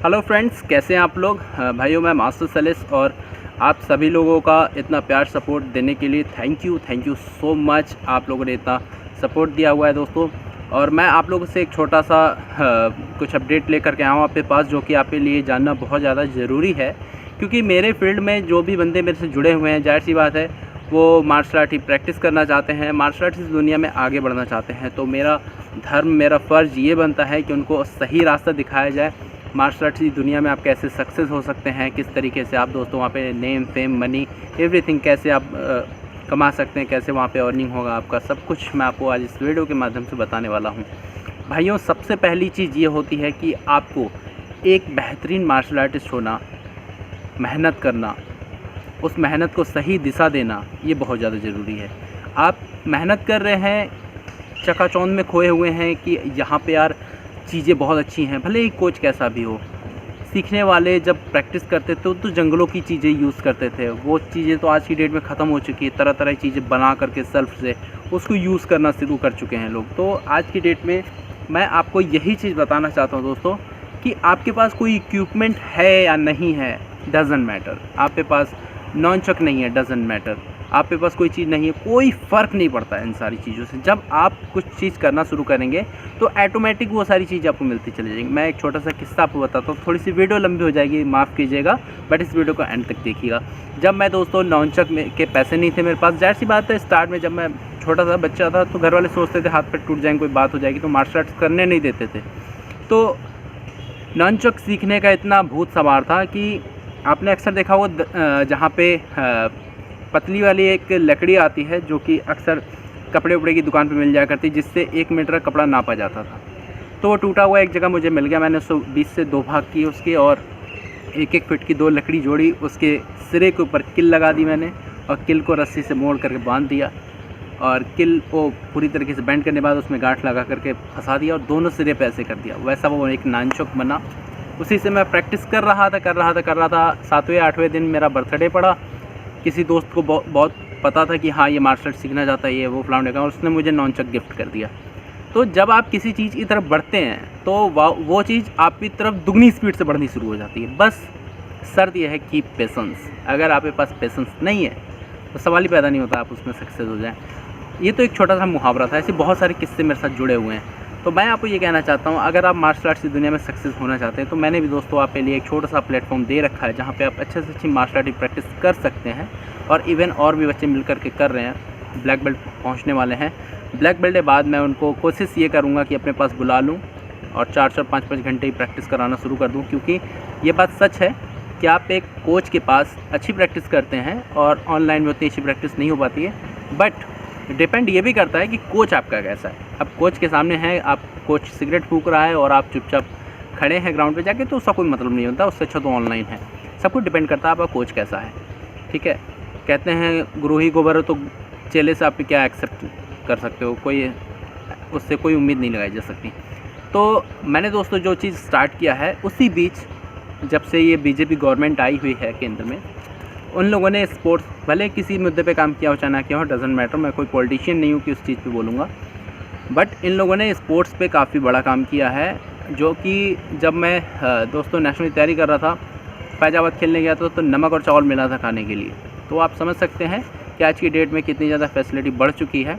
Hello friends, कैसे हैं आप लोग। भाइयों, मैं मास्टर सैलिस और आप सभी लोगों का इतना प्यार सपोर्ट देने के लिए थैंक यू सो मच। आप लोगों ने इतना सपोर्ट दिया हुआ है दोस्तों। और मैं आप लोगों से एक छोटा सा कुछ अपडेट लेकर के आया हूँ आपके पास, जो कि आपके लिए जानना बहुत ज़्यादा ज़रूरी है। क्योंकि मेरे फील्ड में जो भी बंदे मेरे से जुड़े हुए हैं, जाहिर सी बात है वो मार्शल आर्ट की प्रैक्टिस करना चाहते हैं, मार्शल आर्ट इस दुनिया में आगे बढ़ना चाहते हैं। तो मेरा धर्म, मेरा फ़र्ज़ ये बनता है कि उनको सही रास्ता दिखाया जाए। मार्शल आर्ट्स की दुनिया में आप कैसे सक्सेस हो सकते हैं, किस तरीके से आप दोस्तों वहाँ पे नेम, फेम, मनी, एवरीथिंग कैसे आप कमा सकते हैं, कैसे वहाँ पे अर्निंग होगा आपका, सब कुछ मैं आपको आज इस वीडियो के माध्यम से बताने वाला हूँ। भाइयों, सबसे पहली चीज़ ये होती है कि आपको एक बेहतरीन मार्शल आर्टिस्ट होना, मेहनत करना, उस मेहनत को सही दिशा देना, ये बहुत ज़्यादा ज़रूरी है। आप मेहनत कर रहे हैं, चकाचौंध में खोए हुए हैं कि यहाँ पे यार चीज़ें बहुत अच्छी हैं, भले ही कोच कैसा भी हो। सीखने वाले जब प्रैक्टिस करते थे तो जंगलों की चीज़ें यूज़ करते थे, वो चीज़ें तो आज की डेट में ख़त्म हो चुकी है। तरह तरह की चीज़ें बना करके सेल्फ से उसको यूज़ करना शुरू कर चुके हैं लोग। तो आज की डेट में मैं आपको यही चीज़ बताना चाहता हूँ दोस्तों, कि आपके पास कोई इक्विपमेंट है या नहीं है, डज़न्ट मैटर। आपके पास नॉनचक नहीं है, डज़न्ट मैटर। आपके पास कोई चीज़ नहीं है, कोई फ़र्क नहीं पड़ता इन सारी चीज़ों से। जब आप कुछ चीज़ करना शुरू करेंगे तो ऑटोमेटिक वो सारी चीज़ें आपको मिलती चली जाएंगी। मैं एक छोटा सा किस्सा आपको बताता हूँ, थोड़ी सी वीडियो लंबी हो जाएगी, माफ़ कीजिएगा, बट इस वीडियो को एंड तक देखिएगा। जब मैं दोस्तों नॉनचक में के पैसे नहीं थे मेरे पास, जाहिर सी बात है स्टार्ट में जब मैं छोटा सा बच्चा था तो घर वाले सोचते थे हाथ पैर टूट जाएंगे, कोई बात हो जाएगी, तो मार्शल आर्ट्स करने नहीं देते थे। तो नॉनचक सीखने का इतना भूत सवार था कि आपने अक्सर देखा होगा जहाँ पे पतली वाली एक लकड़ी आती है, जो कि अक्सर कपड़े उपड़े की दुकान पे मिल जाया करती, जिससे 1 मीटर का कपड़ा नापा जाता था। तो वो टूटा हुआ एक जगह मुझे मिल गया। मैंने 120 से 2 भाग किए उसके, और 1-1 फीट की 2 लकड़ी जोड़ी, उसके सिरे के ऊपर किल लगा दी मैंने, और किल को रस्सी से मोड़ करके बांध दिया, और किल को पूरी तरीके से बेंड करने के बाद उसमें गांठ लगा करके फंसा दिया, और दोनों सिरे पे ऐसे कर दिया। वैसा वो एक नॉनचक बना। उसी से मैं प्रैक्टिस कर रहा था। 7वें 8वें दिन मेरा बर्थडे पड़ा। किसी दोस्त को बहुत पता था कि हाँ ये मार्शल आर्ट सीखना चाहता है, ये वो फलाने का, और उसने मुझे नॉनचक गिफ्ट कर दिया। तो जब आप किसी चीज़ की तरफ बढ़ते हैं तो वो चीज़ आपकी तरफ दुगनी स्पीड से बढ़नी शुरू हो जाती है। बस शर्त यह है कि पेशेंस। अगर आपके पास पेशेंस नहीं है तो सवाल ही पैदा नहीं होता आप उसमें सक्सेस हो जाएं। ये तो एक छोटा सा मुहावरा था, ऐसे बहुत सारे किस्से मेरे साथ जुड़े हुए हैं। तो मैं आपको ये कहना चाहता हूँ, अगर आप मार्शल आर्ट्स की दुनिया में सक्सेस होना चाहते हैं तो मैंने भी दोस्तों आपके लिए एक छोटा सा प्लेटफॉर्म दे रखा है, जहाँ पे आप अच्छे से अच्छी मार्शल आर्ट की प्रैक्टिस कर सकते हैं। और इवन और भी बच्चे मिल करके कर रहे हैं, ब्लैक बेल्ट पहुँचने वाले हैं। ब्लैक बेल्ट के बाद मैं उनको कोशिश ये करूँगा कि अपने पास बुला लूँ और 4-4, 5-5 घंटे की प्रैक्टिस कराना शुरू कर दूँ। क्योंकि ये बात सच है कि आप एक कोच के पास अच्छी प्रैक्टिस करते हैं और ऑनलाइन में उतनी अच्छी प्रैक्टिस नहीं हो पाती है। बट डिपेंड ये भी करता है कि कोच आपका कैसा है। अब कोच के सामने है, आप कोच सिगरेट फूंक रहा है और आप चुपचाप खड़े हैं ग्राउंड पे जाके, तो उसका कोई मतलब नहीं होता। उससे अच्छा तो ऑनलाइन है। सब कुछ डिपेंड करता है आपका कोच कैसा है। ठीक है, कहते हैं गुरु ही गोबर, तो चेले से आप क्या एक्सेप्ट कर सकते हो, कोई उससे कोई उम्मीद नहीं लगाई जा सकती। तो मैंने दोस्तों जो चीज़ स्टार्ट किया है, उसी बीच जब से ये बीजेपी गवर्नमेंट आई हुई है केंद्र में, उन लोगों ने स्पोर्ट्स, भले किसी मुद्दे पे काम किया हो चाहे ना किया हो, डज़न्ट मैटर, मैं कोई पॉलिटिशियन नहीं हूँ कि उस चीज़ पे बोलूँगा, बट इन लोगों ने स्पोर्ट्स पे काफ़ी बड़ा काम किया है। जो कि जब मैं दोस्तों नेशनल की तैयारी कर रहा था, फैजाबाद खेलने गया था, तो नमक और चावल मिला था खाने के लिए। तो आप समझ सकते हैं कि आज की डेट में कितनी ज़्यादा फैसिलिटी बढ़ चुकी है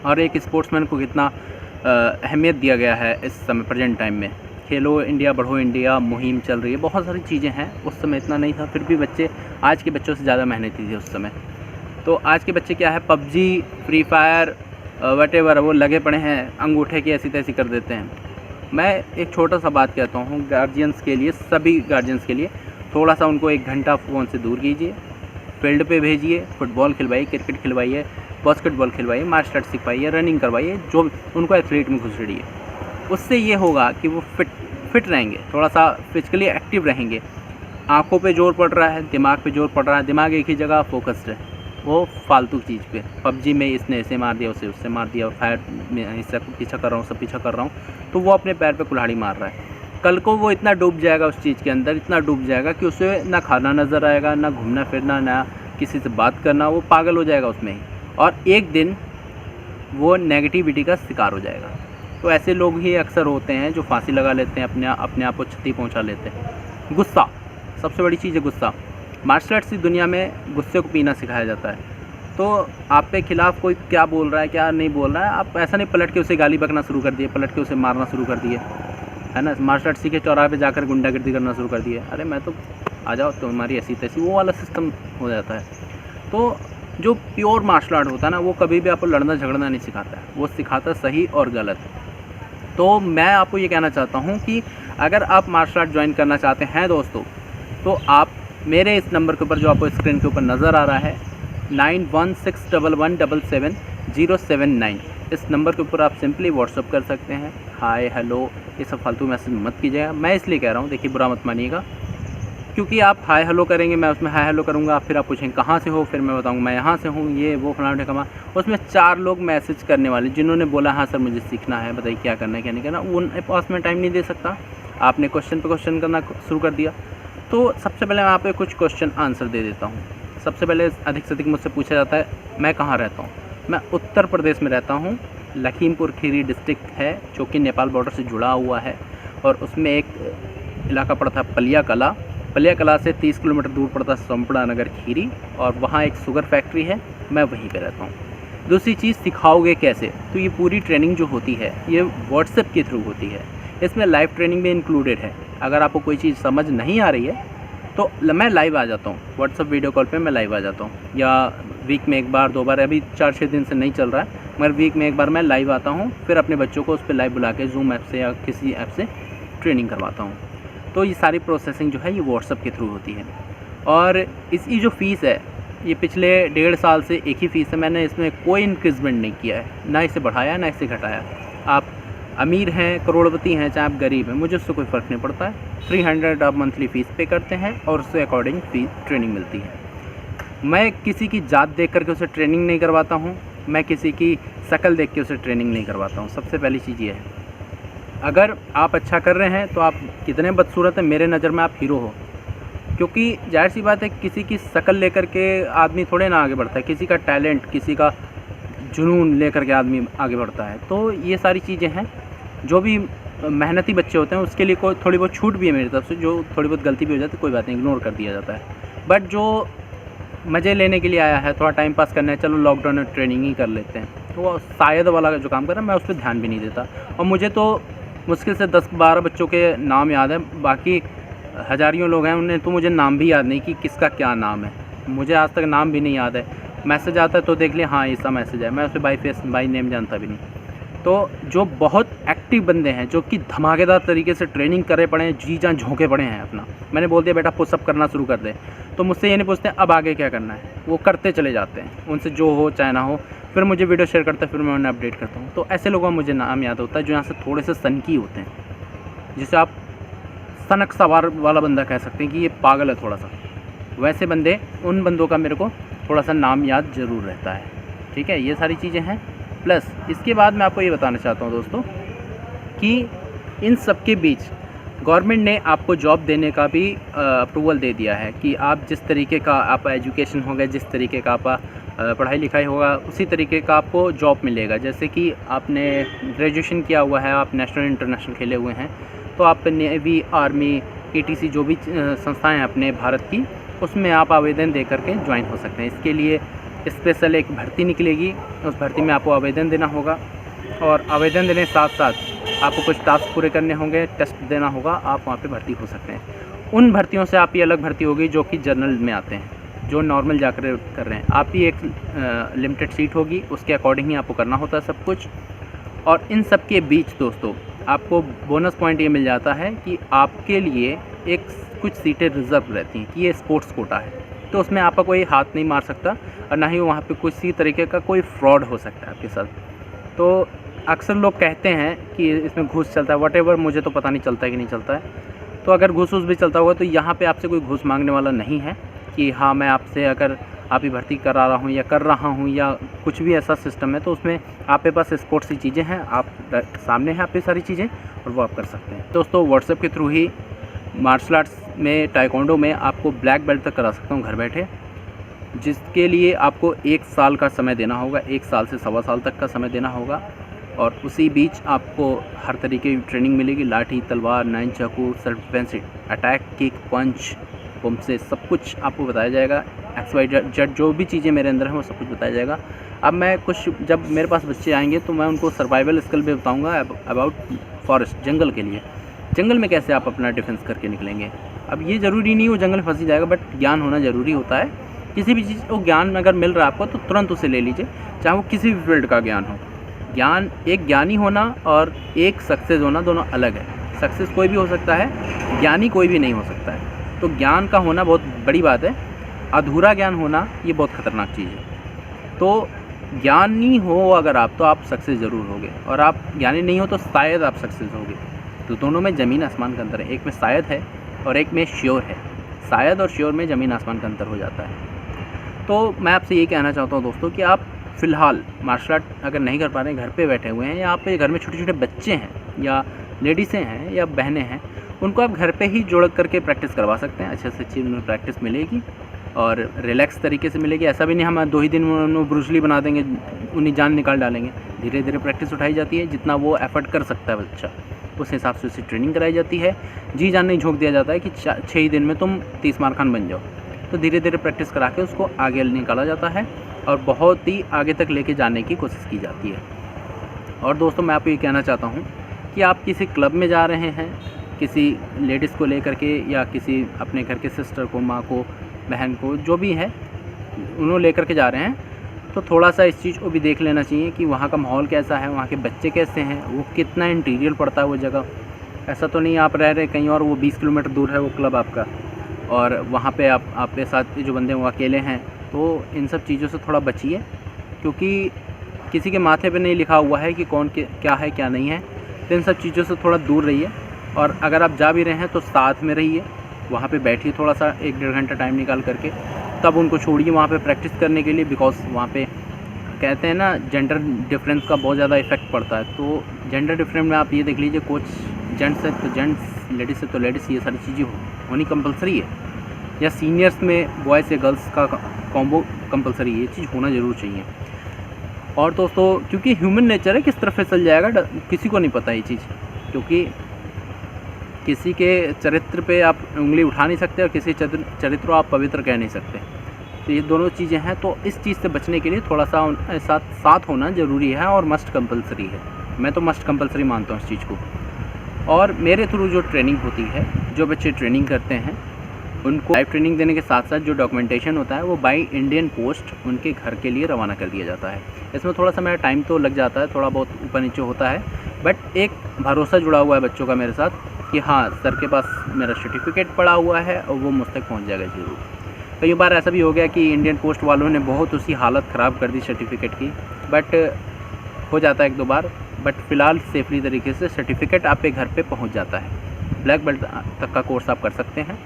और एक स्पोर्ट्समैन को कितना अहमियत दिया गया है इस समय प्रेजेंट टाइम में। खेलो इंडिया, बढ़ो इंडिया मुहिम चल रही है, बहुत सारी चीज़ें हैं। उस समय इतना नहीं था, फिर भी बच्चे आज के बच्चों से ज़्यादा मेहनती थे उस समय। तो आज के बच्चे क्या है, पबजी, फ्री फायर, वटेवर, वो लगे पड़े हैं, अंगूठे की ऐसी तैसी कर देते हैं। मैं एक छोटा सा बात कहता हूँ गार्जियंस के लिए, सभी गार्जियंस के लिए, थोड़ा सा उनको 1 घंटा फ़ोन से दूर कीजिए, फील्ड पे भेजिए, फुटबॉल खिलवाइए, क्रिकेट खिलवाइए, बास्केटबॉल खिलवाइए, मार्शल आर्ट सिखवाइए, रनिंग करवाइए, जो उनको एथलीट में घुसेड़िए। उससे ये होगा कि वो फिट रहेंगे, थोड़ा सा फिजिकली एक्टिव रहेंगे। आँखों पे जोर पड़ रहा है, दिमाग पे जोर पड़ रहा है, दिमाग एक ही जगह फोकस्ड है, वो फालतू चीज़ पे। पबजी में इसने ऐसे मार दिया, उसे उससे मार दिया, फायर में इससे पीछा कर रहा हूँ, सब पीछा कर रहा हूँ, तो वो अपने पैर पे कुल्हाड़ी मार रहा है। कल को वो इतना डूब जाएगा उस चीज़ के अंदर, इतना डूब जाएगा कि उसे ना खाना नज़र आएगा, ना घूमना फिरना, ना किसी से बात करना, वो पागल हो जाएगा उसमें ही। और एक दिन वो नेगेटिविटी का शिकार हो जाएगा। तो ऐसे लोग ही अक्सर होते हैं जो फांसी लगा लेते हैं, अपने आप को क्षति पहुंचा लेते हैं। गुस्सा, सबसे बड़ी चीज़ है गुस्सा। मार्शल आर्ट्स की दुनिया में गुस्से को पीना सिखाया जाता है। तो आप पे खिलाफ कोई क्या बोल रहा है क्या नहीं बोल रहा है, आप ऐसा नहीं पलट के उसे गाली बकना शुरू कर दिए, पलट के उसे मारना शुरू कर दिए, है ना। मार्शल आर्ट्स सीखे चौराहे पे जाकर गुंडागर्दी करना शुरू कर दिए, अरे मैं तो आ जाओ तुम्हारी ऐसी तैसी, वो वाला सिस्टम हो जाता है। तो जो प्योर मार्शल आर्ट होता है ना, वो कभी भी आपको लड़ना झगड़ना नहीं सिखाता है, वो सिखाता है सही और गलत। तो मैं आपको ये कहना चाहता हूँ कि अगर आप मार्शल आर्ट ज्वाइन करना चाहते हैं दोस्तों, तो आप मेरे इस नंबर के ऊपर जो आपको स्क्रीन के ऊपर नज़र आ रहा है 9161117079, इस नंबर के ऊपर आप सिंपली व्हाट्सअप कर सकते हैं। हाय हेलो ये सब फालतू मैसेज मत कीजिएगा, मैं इसलिए कह रहा हूँ, देखिए बुरा मत मानिएगा, क्योंकि आप हाय हेलो करेंगे, मैं उसमें हाय हेलो करूँगा, फिर आप पूछेंगे कहाँ से हो, फिर मैं बताऊँगा मैं यहाँ से हूँ, ये वो फलाना ठिकाना। उसमें 4 लोग मैसेज करने वाले जिन्होंने बोला हाँ सर मुझे सीखना है, बताइए क्या करना है क्या नहीं करना, उन पास में टाइम नहीं दे सकता। आपने क्वेश्चन पे क्वेश्चन करना शुरू कर दिया। तो सबसे पहले मैं आप पे कुछ क्वेश्चन आंसर दे देता हूँ। सबसे पहले अधिक से अधिक मुझसे पूछा जाता है मैं कहाँ रहता हूँ। मैं उत्तर प्रदेश में रहता हूँ, लखीमपुर खीरी डिस्ट्रिक्ट है जो कि नेपाल बॉर्डर से जुड़ा हुआ है, और उसमें एक इलाका पड़ता है पलिया कला से 30 किलोमीटर दूर पड़ता है संपड़ा नगर खीरी, और वहाँ एक शुगर फैक्ट्री है, मैं वहीं पे रहता हूँ। दूसरी चीज़, सिखाओगे कैसे, तो ये पूरी ट्रेनिंग जो होती है ये व्हाट्सएप के थ्रू होती है, इसमें लाइव ट्रेनिंग भी इंक्लूडेड है। अगर आपको कोई चीज़ समझ नहीं आ रही है तो मैं लाइव आ जाता हूँ, व्हाट्सएप वीडियो कॉल पे मैं लाइव आ जाता हूँ, या वीक में 1 बार 2 बार, अभी 4-6 दिन से नहीं चल रहा है, मगर वीक में 1 बार मैं लाइव आता हूँ, फिर अपने बच्चों को उस पर लाइव बुला के जूम ऐप से या किसी ऐप से ट्रेनिंग करवाता हूँ। तो ये सारी प्रोसेसिंग जो है ये व्हाट्सएप के थ्रू होती है। और इसकी जो फ़ीस है ये पिछले 1.5 साल से एक ही फ़ीस है, मैंने इसमें कोई इंक्रीजमेंट नहीं किया है, ना इसे बढ़ाया ना इसे घटाया। आप अमीर हैं, करोड़पति हैं, चाहे आप गरीब हैं, मुझे उससे कोई फ़र्क नहीं पड़ता है। 300 आप मंथली फ़ीस पे करते हैं और उसके अकॉर्डिंग फीस ट्रेनिंग मिलती है। मैं किसी की जात देख करके उसे ट्रेनिंग नहीं करवाता हूँ, मैं किसी की शक्ल देख के उसे ट्रेनिंग नहीं करवाता हूँ। सबसे पहली चीज़ ये है, अगर आप अच्छा कर रहे हैं तो आप कितने बदसूरत हैं, मेरे नज़र में आप हीरो हो, क्योंकि जाहिर सी बात है किसी की शक्ल लेकर के आदमी थोड़े ना आगे बढ़ता है, किसी का टैलेंट, किसी का जुनून लेकर के आदमी आगे बढ़ता है। तो ये सारी चीज़ें हैं, जो भी मेहनती बच्चे होते हैं उसके लिए कोई थोड़ी बहुत छूट भी है मेरी तरफ से, जो थोड़ी बहुत गलती भी हो जाती है कोई बात नहीं, इग्नोर कर दिया जाता है। बट जो मज़े लेने के लिए आया है, थोड़ा टाइम पास करना है, चलो लॉकडाउन में ट्रेनिंग ही कर लेते हैं, तो वो शायद वाला जो काम कर रहा है मैं उस पर ध्यान भी नहीं देता। और मुझे तो मुश्किल से 10-12 बच्चों के नाम याद है, बाकी हज़ारियों लोग हैं उन्हें तो मुझे नाम भी याद नहीं कि किसका क्या नाम है, मुझे आज तक नाम भी नहीं याद है। मैसेज आता है तो देख लिया हाँ इसका मैसेज है, मैं उसे बाई फेस बाई नेम जानता भी नहीं। तो जो बहुत एक्टिव बंदे हैं, जो कि धमाकेदार तरीके से ट्रेनिंग करे पड़े हैं, जी जान झोंके पड़े हैं अपना, मैंने बोल दिया बेटा पुशअप करना शुरू कर दे, तो मुझसे ये नहीं पूछते अब आगे क्या करना है, वो करते चले जाते हैं, उनसे जो हो चाहे ना हो, फिर मुझे वीडियो शेयर करता है, फिर मैं उन्हें अपडेट करता हूँ। तो ऐसे लोगों का मुझे नाम याद होता है जो यहाँ से थोड़े से सनकी होते हैं, जिसे आप सनक सवार वाला बंदा कह सकते हैं कि ये पागल है थोड़ा सा, वैसे बंदे, उन बंदों का मेरे को थोड़ा सा नाम याद ज़रूर रहता है। ठीक है, ये सारी चीज़ें हैं। प्लस इसके बाद मैं आपको ये बताना चाहता हूँ दोस्तों कि इन सब के बीच गवर्नमेंट ने आपको जॉब देने का भी अप्रूवल दे दिया है कि आप जिस तरीके का आप एजुकेशन होगा, जिस तरीके का आप पढ़ाई लिखाई होगा, उसी तरीके का आपको जॉब मिलेगा। जैसे कि आपने ग्रेजुएशन किया हुआ है, आप नेशनल इंटरनेशनल खेले हुए हैं, तो आप नेवी, आर्मी, ETC जो भी संस्थाएं हैं अपने भारत की, उसमें आप आवेदन दे करके ज्वाइन हो सकते हैं। इसके लिए स्पेशल एक भर्ती निकलेगी, उस भर्ती में आपको आवेदन देना होगा, और आवेदन देने के साथ साथ आपको कुछ टास्क पूरे करने होंगे, टेस्ट देना होगा, आप वहाँ पे भर्ती हो सकते हैं। उन भर्तियों से आपकी अलग भर्ती होगी जो कि जनरल में आते हैं, जो नॉर्मल जाकर कर रहे हैं। आपकी एक लिमिटेड सीट होगी, उसके अकॉर्डिंग ही आपको करना होता है सब कुछ। और इन सब के बीच दोस्तों आपको बोनस पॉइंट ये मिल जाता है कि आपके लिए एक कुछ सीटें रिज़र्व रहती हैं कि ये स्पोर्ट्स कोटा है, तो उसमें आपका कोई हाथ नहीं मार सकता, और ना ही वहाँ पे किसी तरीके का कोई फ्रॉड हो सकता है आपके साथ। तो अक्सर लोग कहते हैं कि इसमें घूस चलता है, वटेवर, मुझे तो पता नहीं चलता है कि नहीं चलता है। तो अगर घूस भी चलता होगा तो यहाँ पे आपसे कोई घूस मांगने वाला नहीं है कि हाँ मैं आपसे अगर आप ही भर्ती करा रहा हूँ या कर रहा हूँ या कुछ भी ऐसा सिस्टम है, तो उसमें आपके पास स्पोर्ट्स की चीज़ें हैं, आप सामने हैं आपकी सारी चीज़ें, और वो आप कर सकते हैं। दोस्तों व्हाट्सएप के थ्रू ही मार्शल आर्ट्स में, टाइकोंडो में आपको ब्लैक बेल्ट तक करा सकता हूँ घर बैठे, जिसके लिए आपको 1 साल का समय देना होगा, 1 साल से 1.25 साल तक का समय देना होगा। और उसी बीच आपको हर तरीके की ट्रेनिंग मिलेगी, लाठी, तलवार, नाइन चाकू, सेल्फ डिफेंस, अटैक, किक, पंच, बम से सब कुछ आपको बताया जाएगा। XYZ जो भी चीज़ें मेरे अंदर हैं वो सब कुछ बताया जाएगा। अब मैं कुछ जब मेरे पास बच्चे आएंगे तो मैं उनको सर्वाइवल स्किल भी बताऊँगा अबाउट फॉरेस्ट, जंगल के लिए, जंगल में कैसे आप अपना डिफेंस करके निकलेंगे। अब ये ज़रूरी नहीं वो जंगल में फंस ही जाएगा, बट ज्ञान होना ज़रूरी होता है। किसी भी चीज़ को ज्ञान अगर मिल रहा है आपको तो तुरंत उसे ले लीजिए, चाहे वो किसी भी फील्ड का ज्ञान हो। ज्ञान, एक ज्ञानी होना और एक सक्सेस होना दोनों अलग है। सक्सेस कोई भी हो सकता है, ज्ञानी कोई भी नहीं हो सकता है। तो ज्ञान का होना बहुत बड़ी बात है, अधूरा ज्ञान होना ये बहुत ख़तरनाक चीज़ है। तो ज्ञानी हो अगर आप तो आप सक्सेस ज़रूर होगे, और आप ज्ञानी नहीं हो तो शायद आप सक्सेस होगे। तो दोनों में ज़मीन आसमान का अंतर है, एक में शायद है और एक में श्योर है। शायद और श्योर में ज़मीन आसमान का अंतर हो जाता है। तो मैं आपसे ये कहना चाहता हूँ दोस्तों कि आप फ़िलहाल मार्शल आर्ट अगर नहीं कर पा रहे हैं, घर पे बैठे हुए हैं, या आप पे घर में छोटे छोटे बच्चे हैं या लेडीज़ें हैं या बहनें हैं, उनको आप घर पे ही जोड़ करके प्रैक्टिस करवा सकते हैं। अच्छे से अच्छी उन्हें प्रैक्टिस मिलेगी और रिलैक्स तरीके से मिलेगी। ऐसा भी नहीं हम 2 ही दिन में उन्हें ब्रूस ली बना देंगे, उन्हें जान निकाल डालेंगे। धीरे धीरे प्रैक्टिस उठाई जाती है, जितना वो एफर्ट कर सकता है बच्चा उस हिसाब से उसे ट्रेनिंग कराई जाती है। जी जान नहीं झोंक दिया जाता है कि 6 ही दिन में तुम 30 मार खान बन जाओ। तो धीरे धीरे प्रैक्टिस करा के उसको आगे निकाला जाता है और बहुत ही आगे तक लेके जाने की कोशिश की जाती है। और दोस्तों मैं आपको ये कहना चाहता हूँ कि आप किसी क्लब में जा रहे हैं, किसी लेडीज़ को लेकर के, या किसी अपने घर के सिस्टर को, माँ को, बहन को, जो भी है उन्होंने लेकर के जा रहे हैं, तो थोड़ा सा इस चीज़ को भी देख लेना चाहिए कि वहाँ का माहौल कैसा है, वहाँ के बच्चे कैसे हैं, वो कितना इंटीरियर पड़ता है वो जगह। ऐसा तो नहीं आप रह रहे कहीं और वो 20 किलोमीटर दूर है वो क्लब आपका, और वहाँ पे आपके साथ जो बंदे वो अकेले हैं। तो इन सब चीज़ों से थोड़ा बचिए, क्योंकि किसी के माथे पे नहीं लिखा हुआ है कि कौन क्या है क्या नहीं है। तो इन सब चीज़ों से थोड़ा दूर रहिए, और अगर आप जा भी रहे हैं तो साथ में रहिए, वहाँ पे बैठिए थोड़ा सा 1-1.5 घंटा टाइम निकाल करके, तब उनको छोड़िए वहाँ पे प्रैक्टिस करने के लिए। बिकॉज वहाँ पे कहते हैं ना जेंडर डिफरेंस का बहुत ज़्यादा इफेक्ट पड़ता है। तो जेंडर डिफरेंस में आप ये देख लीजिए, कोच जेंट्स है तो जेंट्स, लेडीज़ है तो लेडीज़, ये सारी चीज़ें होनी कंपलसरी है। या सीनियर्स में बॉयज़ या गर्ल्स का कॉम्बो कंपलसरी है, ये चीज़ होना ज़रूर चाहिए। और दोस्तों क्योंकि ह्यूमन नेचर है, किस तरफ फिसल जाएगा किसी को नहीं पता ये चीज़, क्योंकि किसी के चरित्र पे आप उंगली उठा नहीं सकते और किसी चरित्र को आप पवित्र कह नहीं सकते। तो ये दोनों चीज़ें हैं। तो इस चीज़ से बचने के लिए थोड़ा सा साथ होना ज़रूरी है और मस्ट कंपलसरी है। मैं तो मस्ट कंपलसरी मानता हूँ इस चीज़ को। और मेरे थ्रू जो ट्रेनिंग होती है, जो बच्चे ट्रेनिंग करते हैं, उनको लाइव ट्रेनिंग देने के साथ साथ जो डॉक्यूमेंटेशन होता है वो बाय इंडियन पोस्ट उनके घर के लिए रवाना कर दिया जाता है। इसमें थोड़ा सा मेरा टाइम तो लग जाता है, थोड़ा बहुत ऊपर नीचे होता है, बट एक भरोसा जुड़ा हुआ है बच्चों का मेरे साथ कि हाँ सर के पास मेरा सर्टिफिकेट पड़ा हुआ है और वो मुझ तक पहुँच जाएगा ज़रूर। कई बार ऐसा भी हो गया कि इंडियन पोस्ट वालों ने बहुत उसकी हालत ख़राब कर दी सर्टिफिकेट की, बट हो जाता है 1-2 बार, बट फ़िलहाल सेफली तरीके से सर्टिफिकेट आपके घर पे पहुंच जाता है। ब्लैक बेल्ट तक का कोर्स आप कर सकते हैं,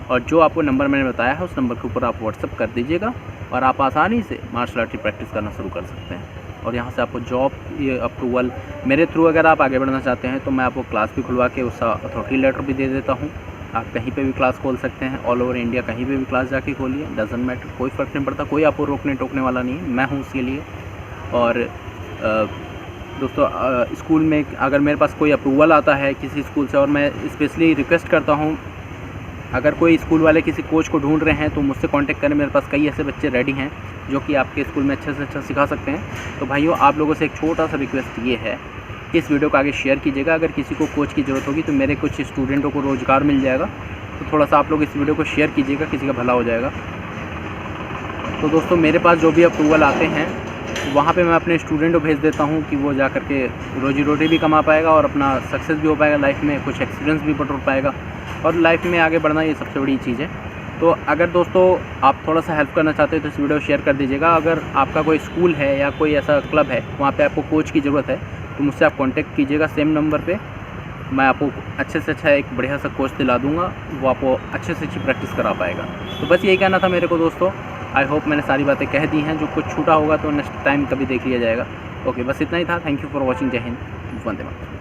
और जो आपको नंबर मैंने बताया है उस नंबर के ऊपर आप व्हाट्सअप कर दीजिएगा और आप आसानी से मार्शल आर्ट की प्रैक्टिस करना शुरू कर सकते हैं। और यहाँ से आपको जॉब अप्रूवल मेरे थ्रू अगर आप आगे बढ़ना चाहते हैं तो मैं आपको क्लास भी खुलवा के उसका अथॉरिटी लेटर भी दे देता हूँ। आप कहीं पे भी क्लास खोल सकते हैं, ऑल ओवर इंडिया कहीं पे भी क्लास जाके खोलिए, डजंट मैटर, कोई फ़र्क नहीं पड़ता, कोई आपको रोकने टोकने वाला नहीं है, मैं हूँ उसके लिए। और दोस्तों स्कूल में अगर मेरे पास कोई अप्रूवल आता है किसी स्कूल से, और मैं स्पेशली रिक्वेस्ट करता हूँ अगर कोई स्कूल वाले किसी कोच को ढूंढ रहे हैं तो मुझसे कांटेक्ट करें। मेरे पास कई ऐसे बच्चे रेडी हैं जो कि आपके स्कूल में अच्छे से अच्छा सिखा सकते हैं। तो भाइयों आप लोगों से एक छोटा सा रिक्वेस्ट ये है कि इस वीडियो को आगे शेयर कीजिएगा। अगर किसी को कोच की ज़रूरत होगी तो मेरे कुछ स्टूडेंटों को रोज़गार मिल जाएगा, तो थोड़ा सा आप लोग इस वीडियो को शेयर कीजिएगा, किसी का भला हो जाएगा। तो दोस्तों मेरे पास जो भी अप्रूवल आते हैं वहाँ पे मैं अपने स्टूडेंट को भेज देता हूँ कि वो जा कर के रोजी रोटी भी कमा पाएगा और अपना सक्सेस भी हो पाएगा लाइफ में, कुछ एक्सपीरियंस भी बटोर पाएगा, और लाइफ में आगे बढ़ना ये सबसे बड़ी चीज़ है। तो अगर दोस्तों आप थोड़ा सा हेल्प करना चाहते हो तो इस वीडियो को शेयर कर दीजिएगा। अगर आपका कोई स्कूल है या कोई ऐसा क्लब है वहाँ पे आपको कोच की ज़रूरत है तो मुझसे आप कांटेक्ट कीजिएगा सेम नंबर पे। मैं आपको अच्छे से अच्छा एक बढ़िया सा कोच दिला दूँगा, वो आपको अच्छे से अच्छी प्रैक्टिस करा पाएगा। तो बस यही कहना था मेरे को दोस्तों। आई होप मैंने सारी बातें कह दी हैं, जो कुछ छूटा होगा तो नेक्स्ट टाइम कभी देख लिया जाएगा। ओके, बस इतना ही था। Thank you for watching. जय हिंद, वंदे मातरम।